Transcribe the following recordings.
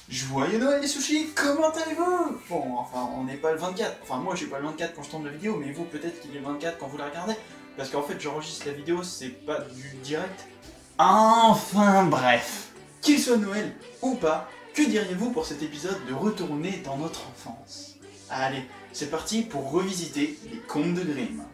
Joyeux Noël les sushis, comment allez-vous? Bon, enfin, on n'est pas le 24. Enfin, moi, je suis pas le 24 quand je tourne la vidéo, mais vous, peut-être qu'il est le 24 quand vous la regardez. Parce qu'en fait, j'enregistre la vidéo, c'est pas du direct. Enfin, bref. Qu'il soit Noël ou pas, que diriez-vous pour cet épisode de retourner dans notre enfance? Allez, c'est parti pour revisiter les contes de Grimm.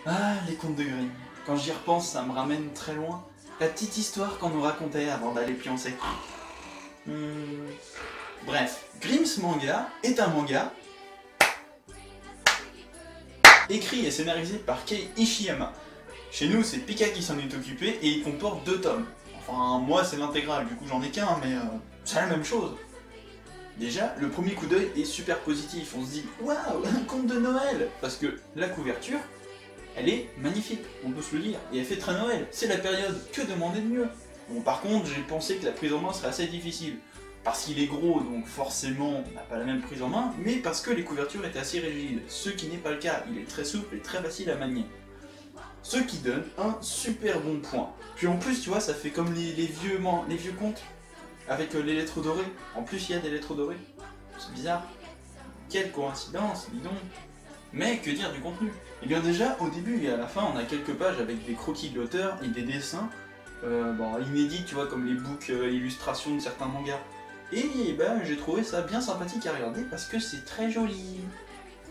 Ah, les contes de Grimm. Quand j'y repense, ça me ramène très loin. La petite histoire qu'on nous racontait avant d'aller pioncer. Bref, Grimm's Manga est un manga écrit et scénarisé par Kei Ishiyama. Chez nous, c'est Pika qui s'en est occupé et il comporte 2 tomes. Enfin, moi, c'est l'intégrale, du coup j'en ai qu'un, mais c'est la même chose. Déjà, le premier coup d'œil est super positif. On se dit, waouh, un conte de Noël! Parce que la couverture, elle est magnifique, on peut se le dire, et elle fait très Noël, c'est la période, que demander de mieux? Bon, par contre, j'ai pensé que la prise en main serait assez difficile, parce qu'il est gros, donc forcément, on n'a pas la même prise en main, mais parce que les couvertures étaient assez rigides, ce qui n'est pas le cas, il est très souple et très facile à manier. Ce qui donne un super bon point. Puis en plus, tu vois, ça fait comme les vieux contes, avec les lettres dorées. En plus, il y a des lettres dorées. C'est bizarre. Quelle coïncidence, dis donc. Mais que dire du contenu? Eh bien déjà, au début et à la fin, on a quelques pages avec des croquis de l'auteur et des dessins inédits, tu vois, comme les books illustrations de certains mangas. Et ben, j'ai trouvé ça bien sympathique à regarder parce que c'est très joli.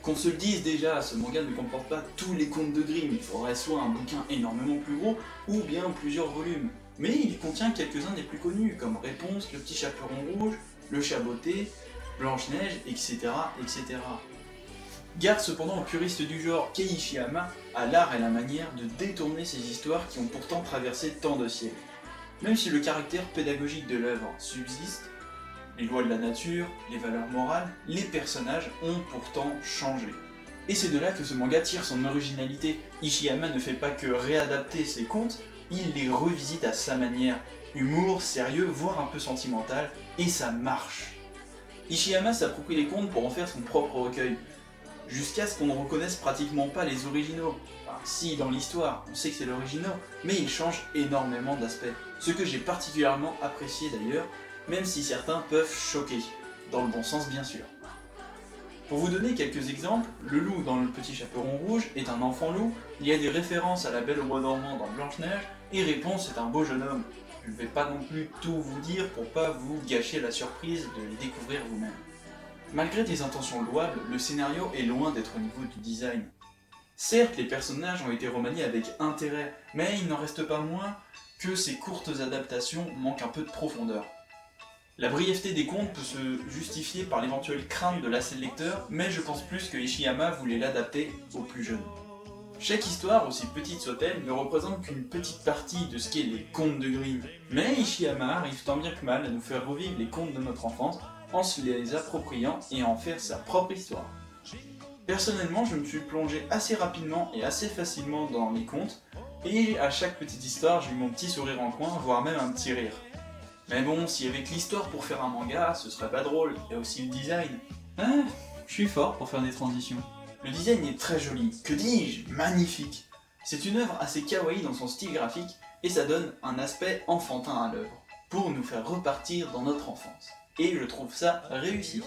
Qu'on se le dise déjà, ce manga ne comporte pas tous les contes de Grimm, il faudrait soit un bouquin énormément plus gros, ou bien plusieurs volumes. Mais il contient quelques-uns des plus connus, comme Réponse, Le Petit Chaperon Rouge, Le Chat Botté, Blanche-Neige, etc., etc. Garde cependant aux puristes du genre Kei Ishiyama à l'art et la manière de détourner ces histoires qui ont pourtant traversé tant de siècles. Même si le caractère pédagogique de l'œuvre subsiste, les lois de la nature, les valeurs morales, les personnages ont pourtant changé. Et c'est de là que ce manga tire son originalité. Ishiyama ne fait pas que réadapter ses contes, il les revisite à sa manière. Humour, sérieux, voire un peu sentimental, et ça marche. Ishiyama s'approprie les contes pour en faire son propre recueil, jusqu'à ce qu'on ne reconnaisse pratiquement pas les originaux. Enfin, si, dans l'histoire, on sait que c'est l'original, mais il change énormément d'aspects. Ce que j'ai particulièrement apprécié d'ailleurs, même si certains peuvent choquer, dans le bon sens bien sûr. Pour vous donner quelques exemples, le loup dans Le Petit Chaperon Rouge est un enfant loup, il y a des références à la Belle au bois dormant dans Blanche-Neige, et Réponse est un beau jeune homme. Je ne vais pas non plus tout vous dire pour pas vous gâcher la surprise de les découvrir vous-même. Malgré des intentions louables, le scénario est loin d'être au niveau du design. Certes, les personnages ont été remaniés avec intérêt, mais il n'en reste pas moins que ces courtes adaptations manquent un peu de profondeur. La brièveté des contes peut se justifier par l'éventuelle crainte de lasser le lecteur, mais je pense plus que Ishiyama voulait l'adapter aux plus jeunes. Chaque histoire, aussi petite soit-elle, ne représente qu'une petite partie de ce qu'est les contes de Grimm. Mais Ishiyama arrive tant bien que mal à nous faire revivre les contes de notre enfance en se les appropriant et en faire sa propre histoire. Personnellement, je me suis plongé assez rapidement et assez facilement dans les contes, et à chaque petite histoire, j'ai eu mon petit sourire en coin, voire même un petit rire. Mais bon, si avec l'histoire pour faire un manga, ce serait pas drôle, il y a aussi le design. Ah, je suis fort pour faire des transitions. Le design est très joli, que dis-je, magnifique. C'est une œuvre assez kawaii dans son style graphique, et ça donne un aspect enfantin à l'œuvre, pour nous faire repartir dans notre enfance. Et je trouve ça réussi.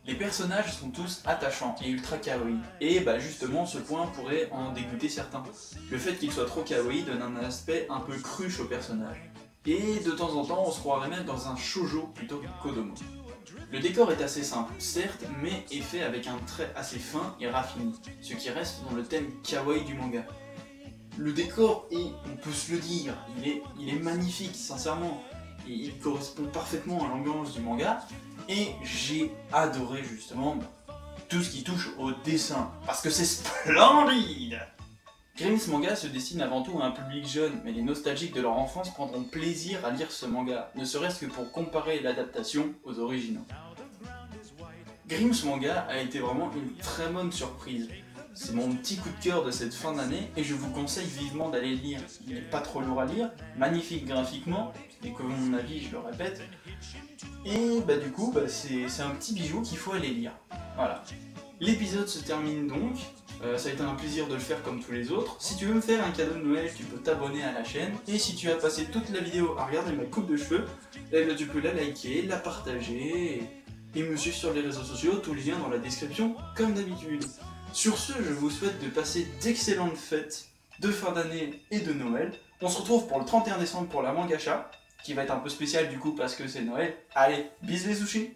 Les personnages sont tous attachants et ultra kawaii, et bah justement ce point pourrait en dégoûter certains. Le fait qu'ils soient trop kawaii donne un aspect un peu cruche aux personnages. Et de temps en temps on se croirait même dans un shoujo plutôt que Kodomo. Le décor est assez simple, certes, mais est fait avec un trait assez fin et raffiné, ce qui reste dans le thème kawaii du manga. Le décor est, on peut se le dire, il est magnifique, sincèrement. Et il correspond parfaitement à l'ambiance du manga, et j'ai adoré justement tout ce qui touche au dessin, parce que c'est splendide! Grimm's Manga se destine avant tout à un public jeune, mais les nostalgiques de leur enfance prendront plaisir à lire ce manga, ne serait-ce que pour comparer l'adaptation aux originaux. Grimm's Manga a été vraiment une très bonne surprise. C'est mon petit coup de cœur de cette fin d'année et je vous conseille vivement d'aller le lire. Il n'est pas trop lourd à lire, magnifique graphiquement, et comme mon avis, je le répète. Et bah du coup, c'est un petit bijou qu'il faut aller lire. Voilà. L'épisode se termine donc. Ça a été un plaisir de le faire comme tous les autres. Si tu veux me faire un cadeau de Noël, tu peux t'abonner à la chaîne. Et si tu as passé toute la vidéo à regarder ma coupe de cheveux, eh bien, tu peux la liker, la partager et me suivre sur les réseaux sociaux. Tous les liens dans la description, comme d'habitude. Sur ce, je vous souhaite de passer d'excellentes fêtes de fin d'année et de Noël. On se retrouve pour le 31 décembre pour la Mangacha, qui va être un peu spécial du coup parce que c'est Noël. Allez, bisous les sushis!